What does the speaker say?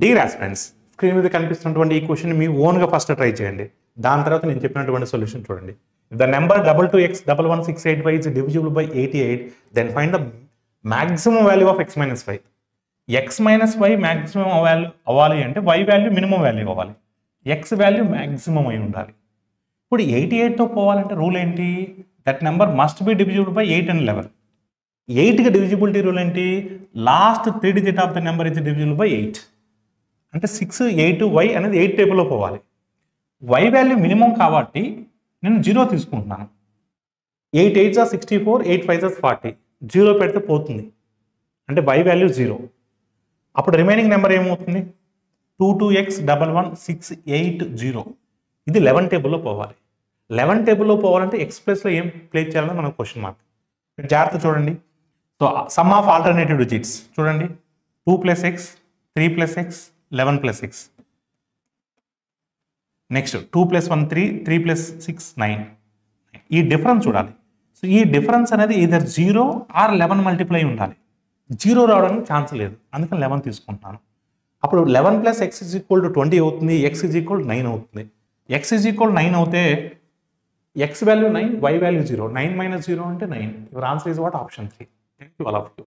Dear aspirants, screen మీద కనిపిస్తున్నటువంటి ఈ క్వశ్చన్ మీ ఓన్గా ఫస్ట్ ట్రై చేయండి. దాని తర్వాత నేను చెప్పినటువంటి సొల్యూషన్ చూడండి. If the number 22x1168y is divisible by 88, then find the maximum value of x minus y. x minus y maximum value అవ్వాలి అంటే y వాల్యూ మినిమం వాల్యూ అవ్వాలి, x వాల్యూ మ్యాక్సిమం అయి ఉండాలి. ఇప్పుడు 88తో పోవాలంటే రూల్ ఏంటి? That number must be divisible by 8 and 11. 8కి డివిజిబిలిటీ రూల్ ఏంటి? Last 3 digit of the number is divisible by 8. అంటే 6, 8, y అనేది 8 టేబుల్లో పోవాలి. y వాల్యూ మినిమం కాబట్టి నేను 0 తీసుకుంటున్నాను. 8 8 64, 8 5 40. 0 పెడితే పోతుంది, అంటే y వాల్యూ 0. అప్పుడు రిమైనింగ్ నెంబర్ ఏమవుతుంది? 22x111680. ఇది 11 టేబుల్లో పోవాలి. 11 టేబుల్లో పోవాలంటే ఎక్స్ ప్లస్లో ఏం ప్లేస్ చేయాలని మనకు క్వశ్చన్ మార్క్. జాగ్రత్త చూడండి. So some of alternative digits చూడండి. 2 + x, 3 + x, 11 + x. నెక్స్ట్ 2 + 1 3, 3 + 6 9. ఈ డిఫరెన్స్ చూడాలి. సో ఈ డిఫరెన్స్ అనేది either 0 or 11 మల్టిప్లై ఉండాలి. 0 రావడానికి ఛాన్స్ లేదు, అందుకని 11 తీసుకుంటున్నాను. అప్పుడు 11 + x = 20 అవుతుంది, x = 9 అవుతుంది. x = 9 అవుతే x వాల్యూ 9, y వాల్యూ 0. 9 - 0 అంటే 9. Your answer is what? Option 3. Thank you all of you.